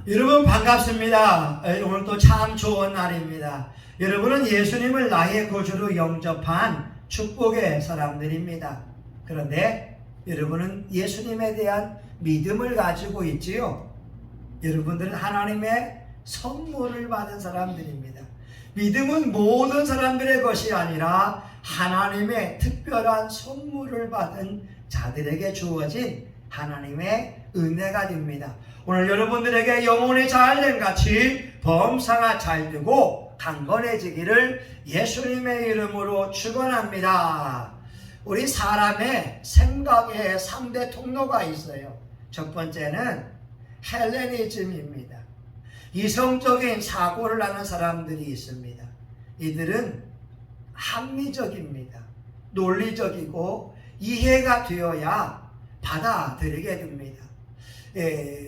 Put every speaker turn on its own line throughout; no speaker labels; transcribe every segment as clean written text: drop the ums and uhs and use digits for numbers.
여러분 반갑습니다. 오늘도 참 좋은 날입니다. 여러분은 예수님을 나의 구주로 영접한 축복의 사람들입니다. 그런데 여러분은 예수님에 대한 믿음을 가지고 있지요? 여러분들은 하나님의 선물을 받은 사람들입니다. 믿음은 모든 사람들의 것이 아니라 하나님의 특별한 선물을 받은 자들에게 주어진 하나님의 은혜가 됩니다. 오늘 여러분들에게 영혼이 잘됨같이 범사가 잘되고 강건해지기를 예수님의 이름으로 축원합니다. 우리 사람의 생각의 3대 통로가 있어요. 첫 번째는 헬레니즘입니다. 이성적인 사고를 하는 사람들이 있습니다. 이들은 합리적입니다. 논리적이고 이해가 되어야 받아들이게 됩니다.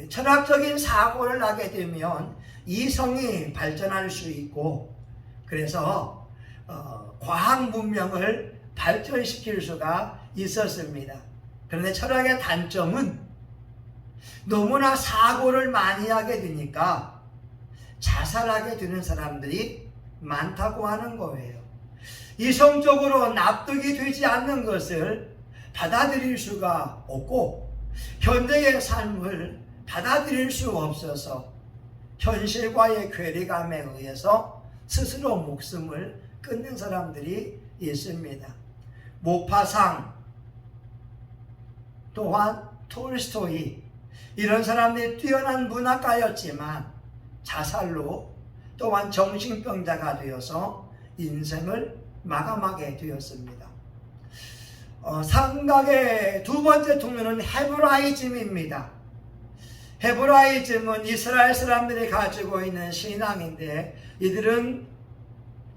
철학적인 사고를 하게 되면 이성이 발전할 수 있고, 그래서 과학 문명을 발전시킬 수가 있었습니다. 그런데 철학의 단점은 너무나 사고를 많이 하게 되니까 자살하게 되는 사람들이 많다고 하는 거예요. 이성적으로 납득이 되지 않는 것을 받아들일 수가 없고, 현대의 삶을 받아들일 수 없어서 현실과의 괴리감에 의해서 스스로 목숨을 끊는 사람들이 있습니다. 모파상, 또한 톨스토이, 이런 사람들이 뛰어난 문학가였지만 자살로, 또한 정신병자가 되어서 인생을 마감하게 되었습니다. 생각의 두 번째 통로는 헤브라이즘입니다. 헤브라이즘은 이스라엘 사람들이 가지고 있는 신앙인데, 이들은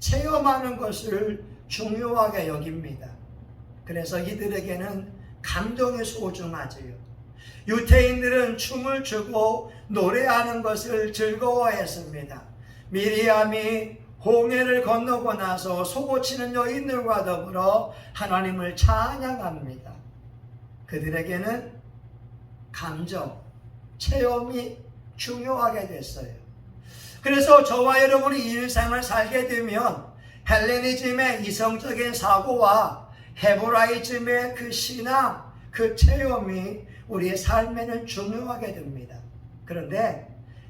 체험하는 것을 중요하게 여깁니다. 그래서 이들에게는 감동이 소중하지요. 유태인들은 춤을 추고 노래하는 것을 즐거워했습니다. 미리암이 홍해를 건너고 나서 소고치는 여인들과 더불어 하나님을 찬양합니다. 그들에게는 감정, 체험이 중요하게 됐어요. 그래서 저와 여러분이 이 일상을 살게 되면 헬레니즘의 이성적인 사고와 헤브라이즘의 그 신앙, 그 체험이 우리의 삶에는 중요하게 됩니다. 그런데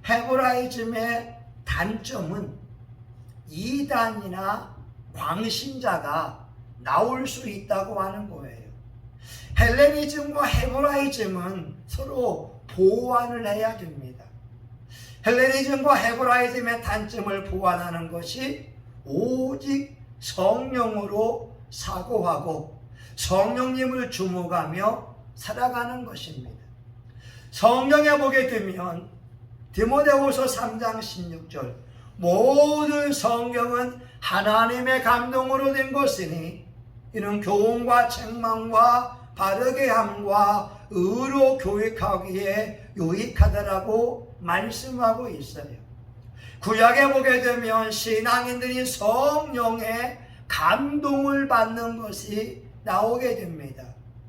헤브라이즘의 단점은 이단이나 광신자가 나올 수 있다고 하는 거예요. 헬레니즘과 헤브라이즘은 서로 보완을 해야 됩니다. 헬레니즘과 헤브라이즘의 단점을 보완하는 것이 오직 성령으로 사고하고 성령님을 주목하며 살아가는 것입니다. 성경에 보게 되면 디모데후서 3장 16절, 모든 성경은 하나님의 감동으로 된 것이니 이는 교훈과 책망과 바르게 함과 의로 교육하기에 유익하다라고 말씀하고 있어요. 구약에 보게 되면 신앙인들이 성령의 감동을 받는 것이 나오게 됩니다.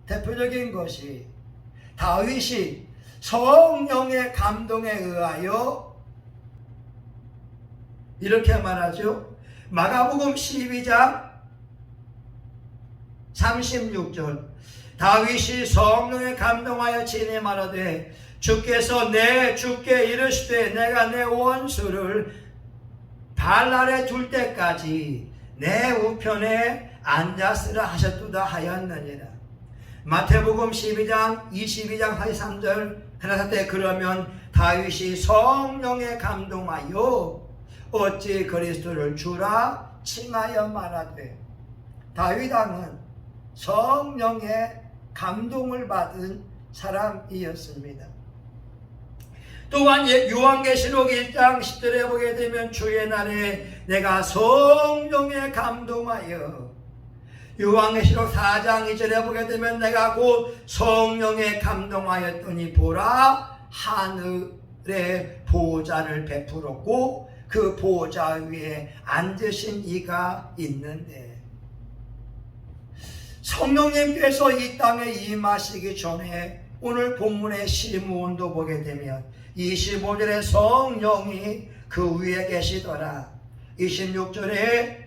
대표적인 것이 다윗이 성령의 감동에 의하여 이렇게 말하죠. 마가복음 12장 36절, 다윗이 성령에 감동하여 친히 말하되 주께서 내 주께 이르시되 내가 내 원수를 발 아래 둘 때까지 내 우편에 앉았으라 하셨도다 하였느니라. 마태복음 12장 22장 43절, 하나사태 그러면 다윗이 성령에 감동하여 어찌 그리스도를 주라 칭하여 말하되, 다윗 왕은 성령의 감동을 받은 사람이었습니다. 또한 요한계시록 1장 10절에 보게 되면 주의 날에 내가 성령에 감동하여, 요한계시록 4장 2절에 보게 되면 내가 곧 성령에 감동하였더니 보라 하늘의 보좌를 베풀었고 그 보좌 위에 앉으신 이가 있는데, 성령님께서 이 땅에 임하시기 전에 오늘 본문의 시므온도 보게 되면 25절에 성령이 그 위에 계시더라. 26절에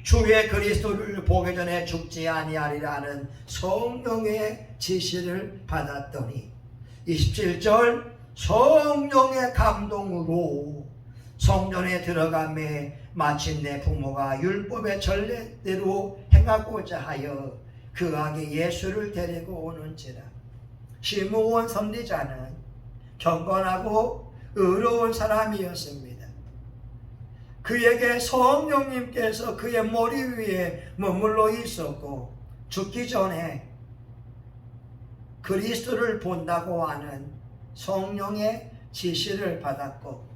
주의 그리스도를 보기 전에 죽지 아니하리라는 성령의 지시를 받았더니 27절 성령의 감동으로 성전에 들어가매 마침내 부모가 율법의 전례대로 행하고자 하여 그 아기 예수를 데리고 오는지라. 시므온 선지자는 경건하고 의로운 사람이었습니다. 그에게 성령님께서 그의 머리 위에 머물러 있었고 죽기 전에 그리스도를 본다고 하는 성령의 지시를 받았고,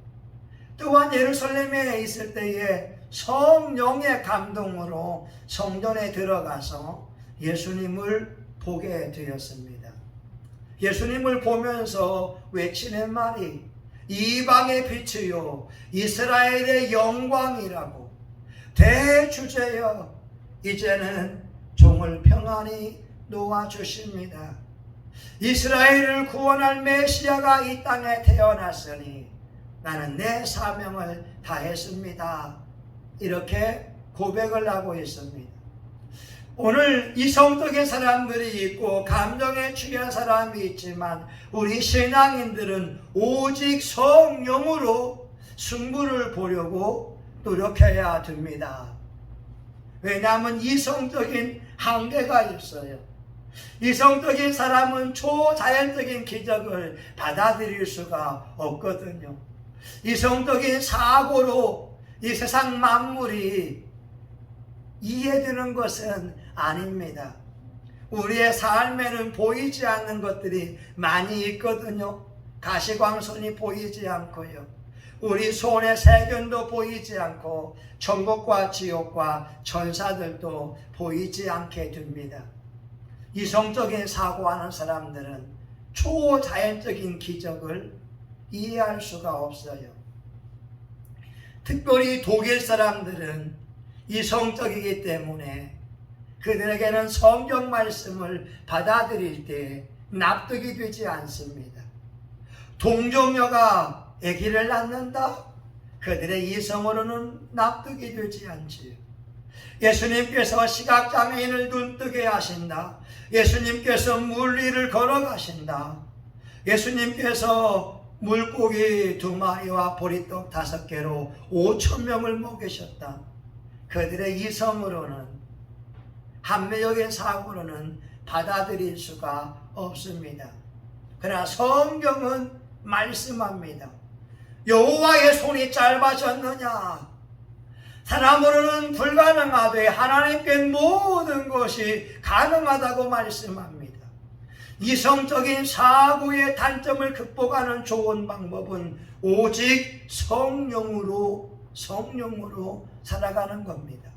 또한 예루살렘에 있을 때에 성령의 감동으로 성전에 들어가서 예수님을 보게 되었습니다. 예수님을 보면서 외치는 말이 이방의 빛이요 이스라엘의 영광이라고, 대주제여 이제는 종을 평안히 놓아주십니다. 이스라엘을 구원할 메시아가 이 땅에 태어났으니 나는 내 사명을 다했습니다. 이렇게 고백을 하고 있습니다. 오늘 이성적인 사람들이 있고 감정에 취한 사람이 있지만 우리 신앙인들은 오직 성령으로 승부를 보려고 노력해야 됩니다. 왜냐하면 이성적인 한계가 있어요. 이성적인 사람은 초자연적인 기적을 받아들일 수가 없거든요. 이성적인 사고로 이 세상 만물이 이해되는 것은 아닙니다. 우리의 삶에는 보이지 않는 것들이 많이 있거든요. 가시광선이 보이지 않고요. 우리 손의 세균도 보이지 않고 천국과 지옥과 천사들도 보이지 않게 됩니다. 이성적인 사고하는 사람들은 초자연적인 기적을 이해할 수가 없어요. 특별히 독일 사람들은 이성적이기 때문에 그들에게는 성경 말씀을 받아들일 때 납득이 되지 않습니다. 동정녀가 아기를 낳는다? 그들의 이성으로는 납득이 되지 않지요. 예수님께서 시각장애인을 눈뜨게 하신다. 예수님께서 물 위를 걸어가신다. 예수님께서 물고기 2마리와 보리떡 5개로 5,000명을 먹이셨다. 그들의 이성으로는, 합리적인 사고로는 받아들일 수가 없습니다. 그러나 성경은 말씀합니다. 여호와의 손이 짧아졌느냐? 사람으로는 불가능하되 하나님께 모든 것이 가능하다고 말씀합니다. 이성적인 사고의 단점을 극복하는 좋은 방법은 오직 성령으로 살아가는 겁니다.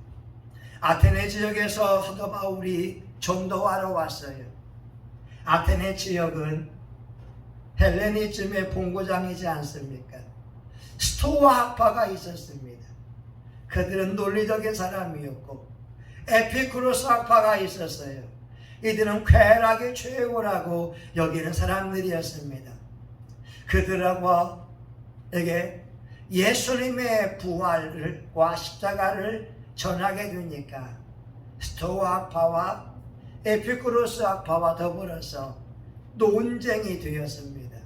아테네 지역에서 사도 바울이 전도하러 왔어요. 아테네 지역은 헬레니즘의 본고장이지 않습니까? 스토아 학파가 있었습니다. 그들은 논리적인 사람이었고 에피쿠로스 학파가 있었어요. 이들은 쾌락의 최고라고 여기는 사람들이었습니다. 그들에게 예수님의 부활과 십자가를 전하게 되니까 스토아 학파와 에피쿠로스 학파와 더불어서 논쟁이 되었습니다.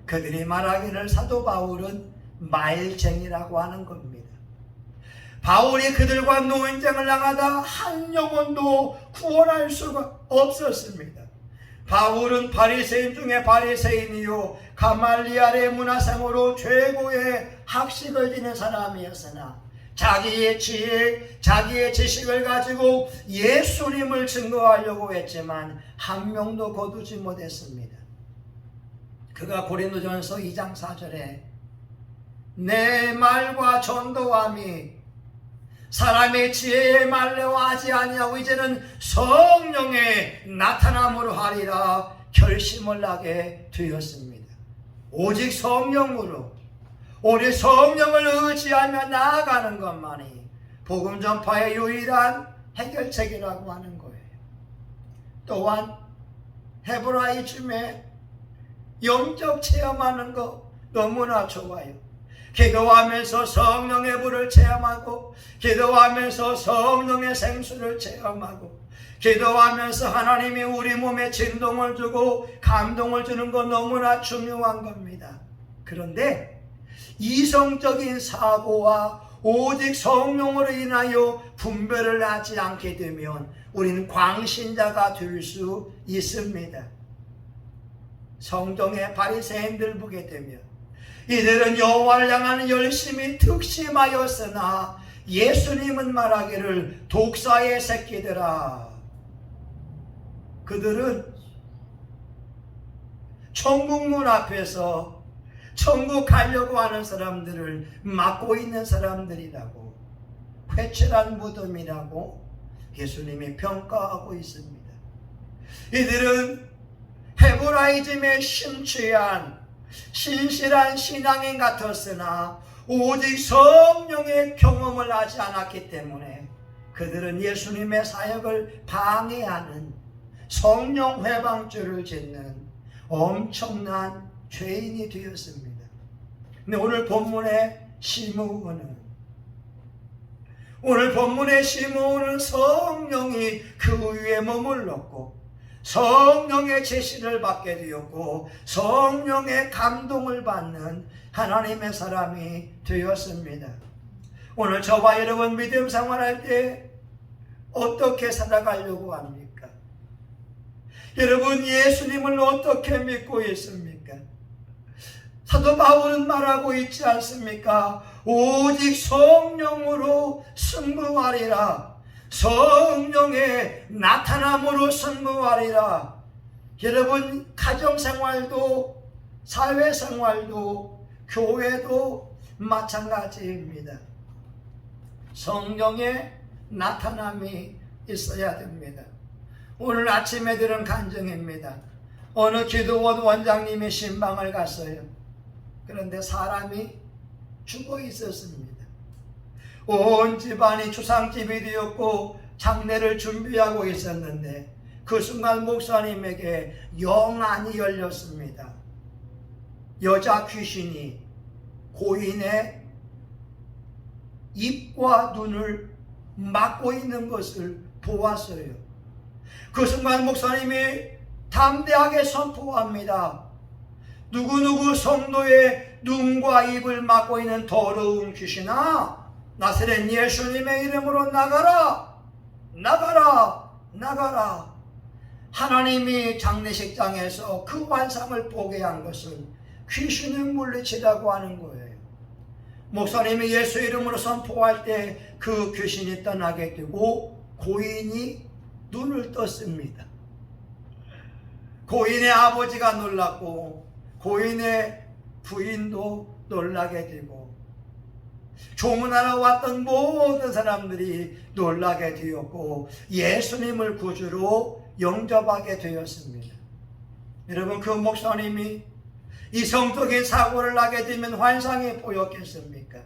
그들이 말하기를 사도 바울은 말쟁이라고 하는 겁니다. 바울이 그들과 논쟁을 나가다 한 영혼도 구원할 수가 없었습니다. 바울은 바리새인 중에 바리새인이요 가말리알의 문화상으로 최고의 학식을 지닌 사람이었으나 자기의 지혜, 자기의 지식을 가지고 예수님을 증거하려고 했지만 한 명도 거두지 못했습니다. 그가 고린도전서 2장 4절에 내 말과 전도함이 사람의 지혜에 말려하지 아니하고 이제는 성령의 나타남으로 하리라 결심을 하게 되었습니다. 오직 성령으로, 우리 성령을 의지하며 나아가는 것만이 복음 전파의 유일한 해결책이라고 하는 거예요. 또한 헤브라이즘에 영적 체험하는 거 너무나 좋아요. 기도하면서 성령의 불을 체험하고, 기도하면서 성령의 생수를 체험하고, 기도하면서 하나님이 우리 몸에 진동을 주고 감동을 주는 거 너무나 중요한 겁니다. 그런데 이성적인 사고와 오직 성령으로 인하여 분별을 하지 않게 되면 우리는 광신자가 될 수 있습니다. 성경의 바리새인들 보게 되면 이들은 여호와를 향하는 열심히 특심하였으나 예수님은 말하기를 독사의 새끼들아, 그들은 천국문 앞에서 천국 가려고 하는 사람들을 막고 있는 사람들이라고, 회칠한 무덤이라고 예수님이 평가하고 있습니다. 이들은 헤브라이즘에 심취한 신실한 신앙인 같았으나 오직 성령의 경험을 하지 않았기 때문에 그들은 예수님의 사역을 방해하는 성령 회방죄를 짓는 엄청난 죄인이 되었습니다. 근데 오늘 본문의 시므온은 성령이 그 위에 머물렀고 성령의 제시를 받게 되었고 성령의 감동을 받는 하나님의 사람이 되었습니다. 오늘 저와 여러분 믿음 생활할 때 어떻게 살아가려고 합니까? 여러분 예수님을 어떻게 믿고 있습니까? 사도 바울은 말하고 있지 않습니까? 오직 성령으로 승부하리라. 성령의 나타남으로 승부하리라. 여러분 가정생활도 사회생활도 교회도 마찬가지입니다. 성령의 나타남이 있어야 됩니다. 오늘 아침에 들은 간증입니다. 어느 기도원 원장님이 신방을 갔어요. 그런데 사람이 죽어 있었습니다. 온 집안이 추상집이 되었고 장례를 준비하고 있었는데 그 순간 목사님에게 영안이 열렸습니다. 여자 귀신이 고인의 입과 눈을 막고 있는 것을 보았어요. 그 순간 목사님이 담대하게 선포합니다. 누구누구 성도의 눈과 입을 막고 있는 더러운 귀신아, 나사렛 예수님의 이름으로 나가라, 나가라, 나가라. 하나님이 장례식장에서 그 환상을 보게 한 것은 귀신을 물리치라고 하는 거예요. 목사님이 예수 이름으로 선포할 때 그 귀신이 떠나게 되고 고인이 눈을 떴습니다. 고인의 아버지가 놀랐고 고인의 부인도 놀라게 되고 조문하러 왔던 모든 사람들이 놀라게 되었고 예수님을 구주로 영접하게 되었습니다. 여러분 그 목사님이 이성적인 사고를 하게 되면 환상이 보였겠습니까?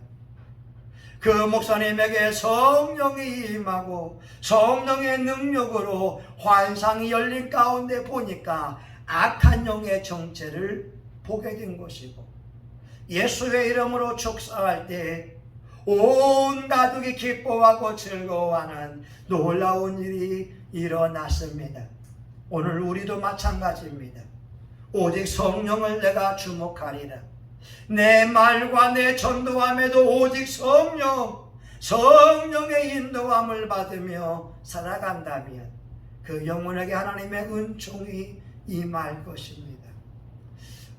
그 목사님에게 성령이 임하고 성령의 능력으로 환상이 열린 가운데 보니까 악한 영의 정체를 보게 된 것이고 예수의 이름으로 축사할 때 온 가족이 기뻐하고 즐거워하는 놀라운 일이 일어났습니다. 오늘 우리도 마찬가지입니다. 오직 성령을 내가 주목하리라. 내 말과 내 전도함에도 오직 성령의 인도함을 받으며 살아간다면 그 영혼에게 하나님의 은총이 임할 것입니다.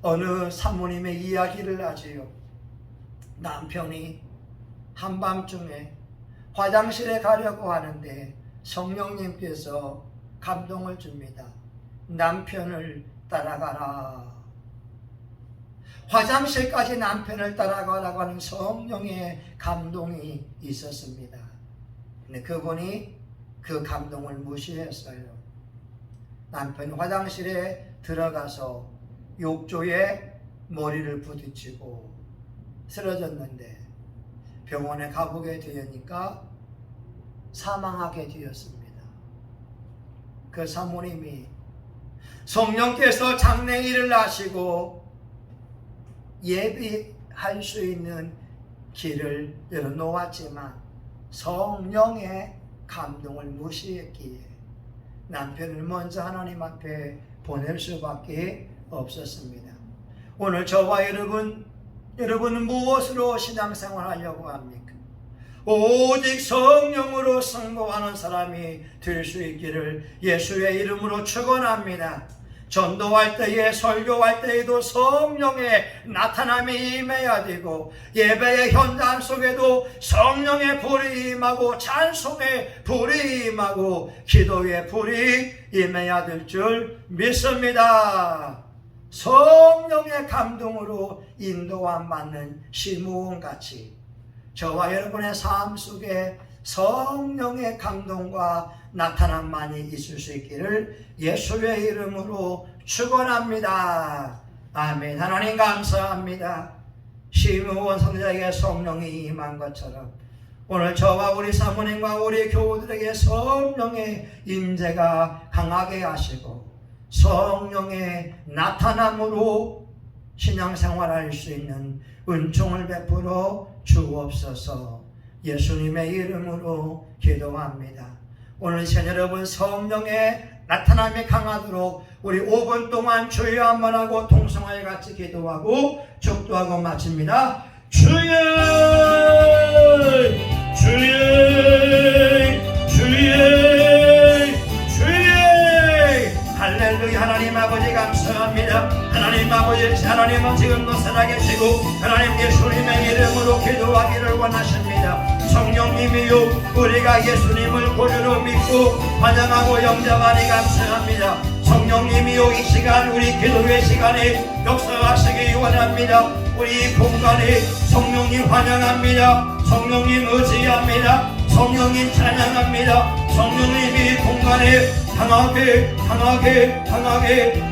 어느 사모님의 이야기를 하지요. 남편이 한밤중에 화장실에 가려고 하는데 성령님께서 감동을 줍니다. 남편을 따라가라. 화장실까지 남편을 따라가라고 하는 성령의 감동이 있었습니다. 근데 그분이 그 감동을 무시했어요. 남편이 화장실에 들어가서 욕조에 머리를 부딪히고 쓰러졌는데 병원에 가보게 되니까 사망하게 되었습니다. 그 사모님이 성령께서 장래일을 아시고 예비할 수 있는 길을 열어놓았지만 성령의 감동을 무시했기에 남편을 먼저 하나님 앞에 보낼 수밖에 없었습니다. 오늘 저와 여러분은 무엇으로 신앙생활 하려고 합니까? 오직 성령으로 승부하는 사람이 될 수 있기를 예수의 이름으로 축원합니다. 전도할 때에 설교할 때에도 성령의 나타남이 임해야 되고 예배의 현장 속에도 성령의 불이 임하고 찬송의 불이 임하고 기도의 불이 임해야 될 줄 믿습니다. 성령의 감동으로 인도함 받는 시므온같이 저와 여러분의 삶 속에 성령의 감동과 나타남만이 있을 수 있기를 예수의 이름으로 축원합니다. 아멘. 하나님 감사합니다. 시므온 선지자에게 성령이 임한 것처럼 오늘 저와 우리 사모님과 우리 교우들에게 성령의 임재가 강하게 하시고 성령의 나타남으로 신앙생활할 수 있는 은총을 베풀어 주옵소서. 예수님의 이름으로 기도합니다. 오늘 시간 여러분 성령의 나타남이 강하도록 우리 5분 동안 주여 한번 하고 통성하여 같이 기도하고 축도하고 마칩니다. 주여 주여 주여 주여 할렐루야. 하나님 아버지 감사합니다. 하나님 아버지 하나님은 지금도 살아계시고 하나님 예수님의 이름으로 기도하기를 원하십니다. 성령님이요 우리가 예수님을 구주로 믿고 환영하고 영접하니 감사합니다. 성령님이요 이 시간 우리 기도의 시간에 역사하시기 원합니다. 우리 공간에 성령님 환영합니다. 성령님 의지합니다. 성령님 찬양합니다. 성령님이 공간에 강하게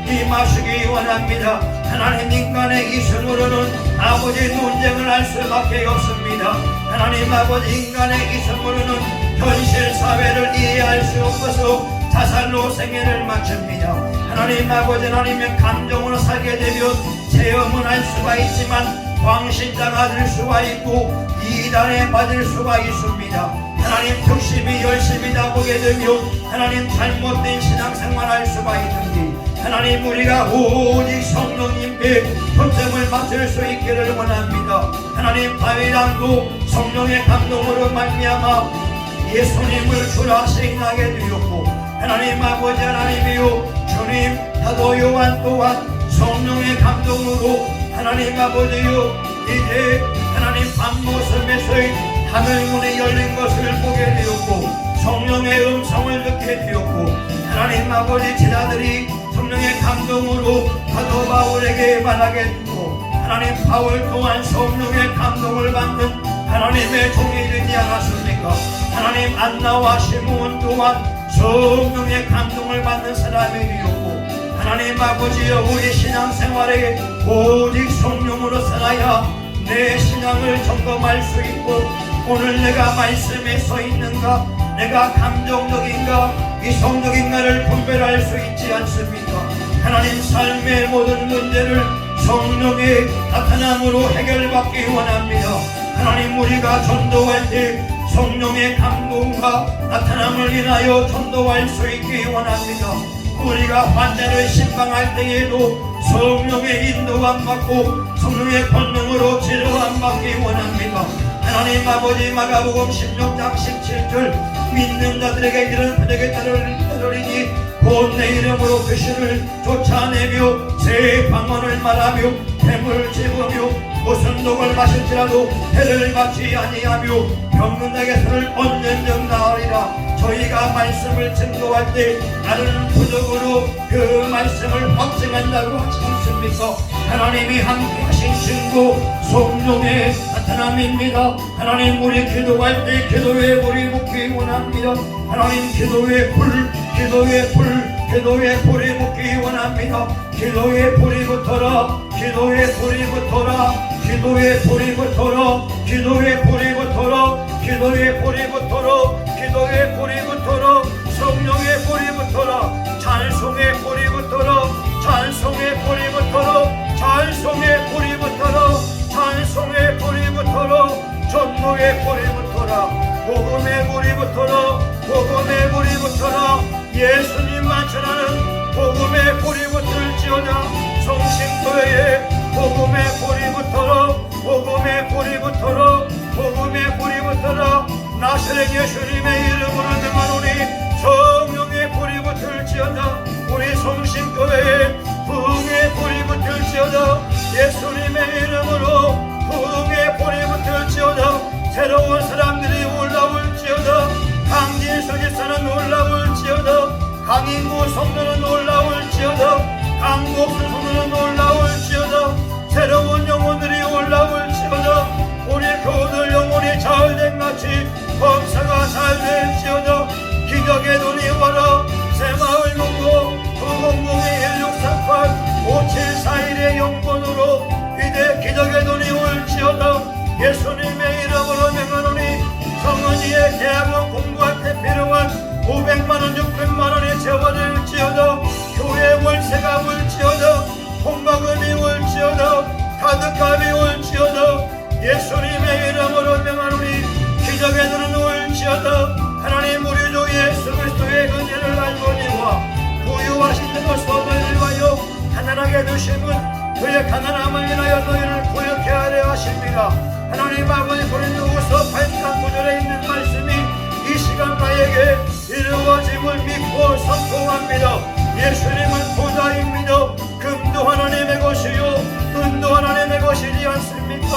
임하시기 원합니다. 하나님 인간의 이성으로는 아버지 논쟁을 할 수밖에 없습니다. 하나님 아버지 인간의 이성으로는 현실 사회를 이해할 수 없어서 자살로 생애를 마칩니다. 하나님 아버지 하나님의 감정으로 살게 되면 체험은 할 수가 있지만 광신자가 될 수가 있고 이단에 빠질 수가 있습니다. 하나님 특심히 열심히 나보게 되면 하나님 잘못된 신앙생활 할 수가 있는데 하나님 우리가 오직 성령님께 초점을 맞출 수 있기를 원합니다. 하나님 다윗왕도 성령의 감동으로 말미암아 예수님을 주라 시인하게 되었고 하나님 아버지 하나님이요 주님 사도 요한 또한 성령의 감동으로 하나님 아버지요 이제 하나님 밤모습에서의 하늘문이 열린 것을 보게 되었고 성령의 음성을 듣게 되었고 하나님 아버지 제자들이 성령의 감동으로 사도 바울에게 말하게 되고 하나님 바울 또한 성령의 감동을 받는 하나님의 종이 되지 않았습니까? 하나님 안나와 시므온 또한 성령의 감동을 받는 사람이 되었고 하나님 아버지여 우리 신앙생활에 오직 성령으로 살아야 내 신앙을 점검할 수 있고 오늘 내가 말씀에 서 있는가 내가 감정적인가 이성적인가를 분별할 수 있지 않습니까? 하나님 삶의 모든 문제를 성령의 나타남으로 해결받기 원합니다. 하나님 우리가 전도할 때 성령의 감동과 나타남을 인하여 전도할 수 있기 원합니다. 우리가 환자를 신방할 때에도 성령의 인도함 받고 성령의 권능으로 치료함 받기 원합니다. 하나님 아버지 마가복음 16장 17절 믿는 자들에게 이런 표적에 따르리니 곧 내 이름으로 귀신을 쫓아내며 새 방언을 말하며 뱀을 집으며 무슨 독을 마실지라도 해를 받지 아니하며 병든 자에게 손을 얹는 적 나으리라. 저희가 말씀을 증거할 때 나는 부적으로 그 말씀을 확증한다고 하지 않습니까? 하나님이 함께 하신 증거 성령의 나타남입니다. 하나님 우리 기도할 때 기도의 불이 붙기 원합니다. 하나님 기도의 불이 붙기 원합니다. 기도의 불이 붙어라. 기도의 불이 붙어라. 기도의 불이 붙어라. 기도의 불이 붙어라. 기도의 불이 붙어라. 기도의 불이 붙어라. 성령의 불이 붙어라. 찬송의 불이 붙어라. 찬송의 불이 붙어라. 찬송의 불이 붙어라. 찬송의 불이 붙어라. 전도의 불이 붙어라. 복음의 불이 붙어라. 복음의 불이 붙어라. 예수님만 전하는 복음의 불이 붙을지어다. 성신교회에 복음의 불이 붙어라. 복음의 불이 붙어라. 복음의 불이 붙어라. 나사렛 예수님의 이름으로 명하노니 성령의 불이 붙을지어다. 우리 성신교회에 부흥의 불이 붙을지어다. 예수님의 이름으로 부흥의 불이 붙을지어다. 새로운 사람들이 올라올지어다. 강진석 집사는 올라올지어다. 강인구 성도는 올라올지어다. 강복수 성도는 올라올지어다. 새로운 영혼들이 올라올지어다. 우리 교우들 영혼이 잘된 같이 범사가 잘될지어다. 기적의 눈이 와라. 새마을 공고 900-1638-5741의 영번으로 위대 기적의 눈이 올지어다. 예수님의 이름으로 명하노니 성은이의 대학원 공부할 때 필요한 500만원 600만원이 채워질지어다. 교회 월세가 올지어다. 홍마금이 올지어다. 가득함이 올지어다. 예수님의 이름으로 명하노니 기적의 눈은 올지어다. 하나님 우리 주 예수 그리스도의 은혜를 알거니와 부유하신 그 선을 위하여 가난하게 두심은 그의 가난함을 인하여 너희를 부유케 하려 하십니다. 하나님 아버지 고린도후서 8장 9절에 있는 말씀이 이 시간 나에게 이루어짐을 믿고 선포합니다. 예수님은 보좌입니다. 금도 하나님의 것이요 은도 하나님의 것이지 않습니까?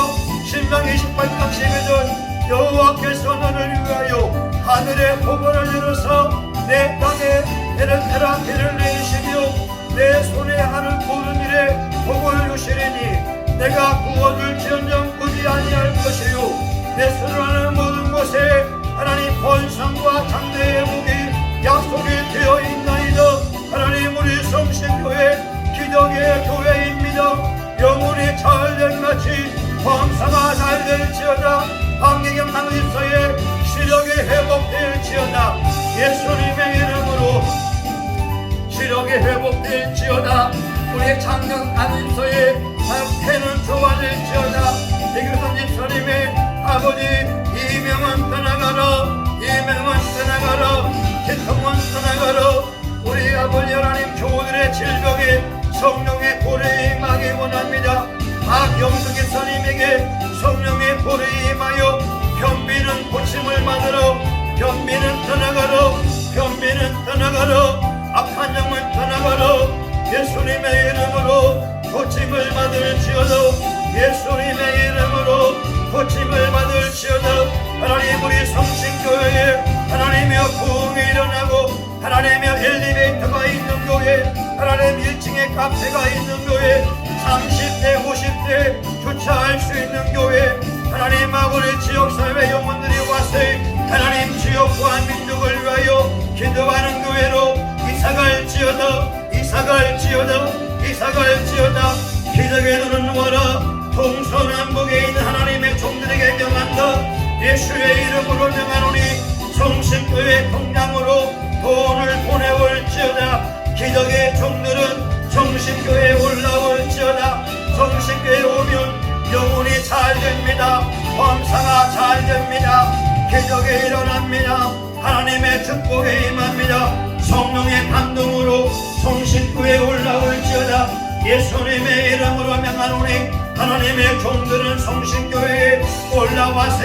신명 28장 12절 여호와께서 너를 위하여 하늘의 복을 이루사 내 땅에 에르테라 비를 내리시며 내 손에 하는 모든 일에 복을 주시리니 내가 구워줄지언정 꾸지 아니할 것이요 내 손을 하는 모든 곳에 하나님 번성과 장대의 복이 약속이 되어 있나이다. 하나님 우리 성신교회 기적의 교회입니다. 영혼이 잘된 같이 범사가 잘될지어다. 박예경 강집사의 시력이 회복될지어다. 예수님의 이름으로 시력이 회복될지어다. 우리 장경 강집사의 박태는 좋아질지어다. 이규선 집사님의 아버지 이명은 떠나가라. 이명은 떠나가라. 기통은 떠나가라. 우리 아버지 하나님 교우들의 질병에 성령의 불이 임하기 원합니다. 박영수 집사님에게 성령의 불이 임하여 변비는 고침을 받으러 변비는 떠나가라. 변비는 떠나가라. 악한 영은 떠나가라. 예수님의 이름으로 고침을 받을지어다. 예수님의 이름으로 고침을 받을지어다. 하나님 우리 성신교회에 하나님의 부흥이 일어나고 하나님의 엘리베이터가 있는 교회 하나님 1층에 카페가 있는 교회 30대 50대 주차할 수 있는 교회 하나님 우리 지역사회 영혼들이 와서 하나님 지역 구한민족을 위하여 기도하는 교회로 이사갈지어다. 이사갈지어다. 이사갈지어다. 기적의 눈은 와라. 동서남북에 있는 하나님의 종들에게 명한다. 예수의 이름으로 명하노니 성신교회 통장으로 돈을 보내올지어다. 기적의 종들은 성신교회에 올라올지어다. 성신교회에 오면 영혼이 잘됩니다. 범사가 잘됩니다. 기적이 일어납니다. 하나님의 축복에 임합니다. 성령의 감동으로 성신교회에 올라올지어다. 예수님의 이름으로 명하노니 하나님의 종들은 성신교회에 올라와서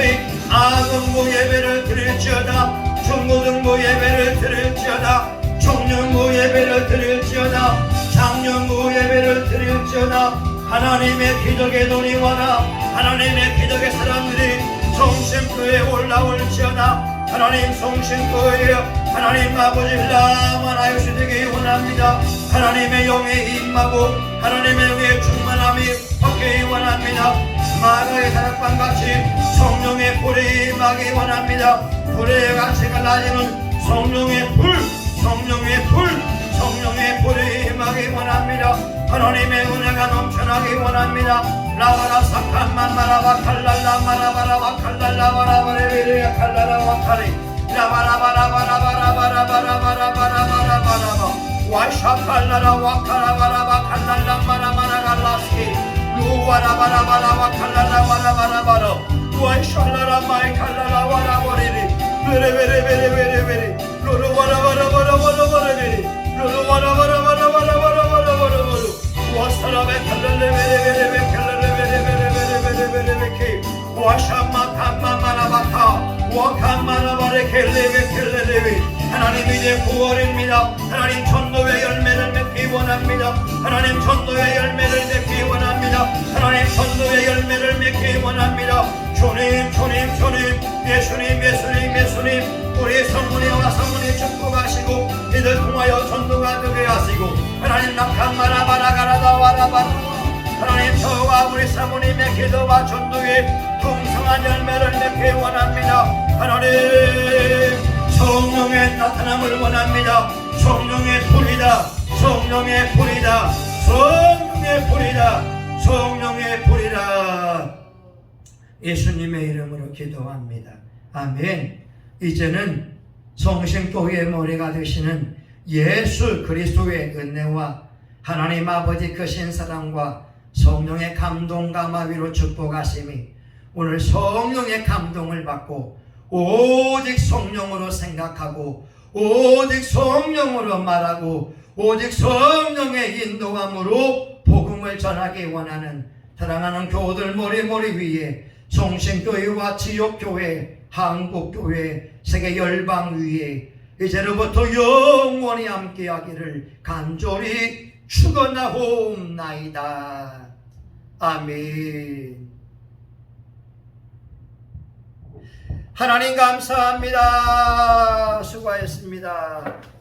아금부 예배를 드릴지어다. 중고등부 예배를 드릴지어다. 청년부 예배를 드릴지어다. 장년부 예배를 드릴지어다. 하나님의 기적의 돈이 와라. 하나님의 기적의 사람들이 성신교회에 올라올지어다. 하나님 성신교회에 하나님 아버지 라만하여시 되기 원합니다. 하나님의 영에 임하고 하나님의 영에 충만함이 받기 원합니다. 마가의 다락방같이 성령의 불이 임하기 원합니다. 불의 가치가 낮으면 성령의 불, 성령의 불, 성령의 불이 임하기 원합니다. 하나님의 은혜가 넘쳐나기 원합니다. 라바라 사칸만 마라바 칼랄라 마라바라바 칼랄라 마라바레비레 칼랄라 와카리 라바라바라바라바라바라바라바라바라바라바 와샤칼라라 와카라바라바 칼랄라마라마라갈라스키 루와라바라바라바 칼랄라바라바라바라 와샬라라 마이칼라라 와라버리리 베레베레베레베레베레 로로와라바라바라바라바라베레 로로와라바라바라바라바라바라바라바라 와사라베 칼랄레베레베레베 칼랄레베레베레베레베레베레베레 와샤마카마마라바카 와카마라바레 켈레베 하나님 이제 9월입니다. 하나님 전도의 열매를 맺기 원합니다. 하나님 전도의 열매를 맺기 원합니다. 하나님 전도의 열매를 맺기 원합니다. 주님 주님 주님 예수님 예수님 예수님 우리 성문이와 성문이 축복하시고 이들 통하여 전도가 되게 하시고 하나님 낙하마라바라가라다 와라바라 하나님 저와 우리 사모님의 기도와 전도에 풍성한 열매를 맺기 원합니다. 하나님 성령의 나타남을 원합니다. 성령의 불이다. 성령의 불이다. 성령의 불이다. 성령의 불이다. 예수님의 이름으로 기도합니다. 아멘. 이제는 성심교회의 머리가 되시는 예수 그리스도의 은혜와 하나님 아버지 크신 사랑과 성령의 감동과 마비로 축복하심이 오늘 성령의 감동을 받고 오직 성령으로 생각하고 오직 성령으로 말하고 오직 성령의 인도함으로 복음을 전하기 원하는 사랑하는 교우들 머리 위에 성심교회와 지역교회 한국교회 세계 열방 위에 이제로부터 영원히 함께하기를 간절히 축원하옵나이다. 아멘. 하나님 감사합니다. 수고하셨습니다.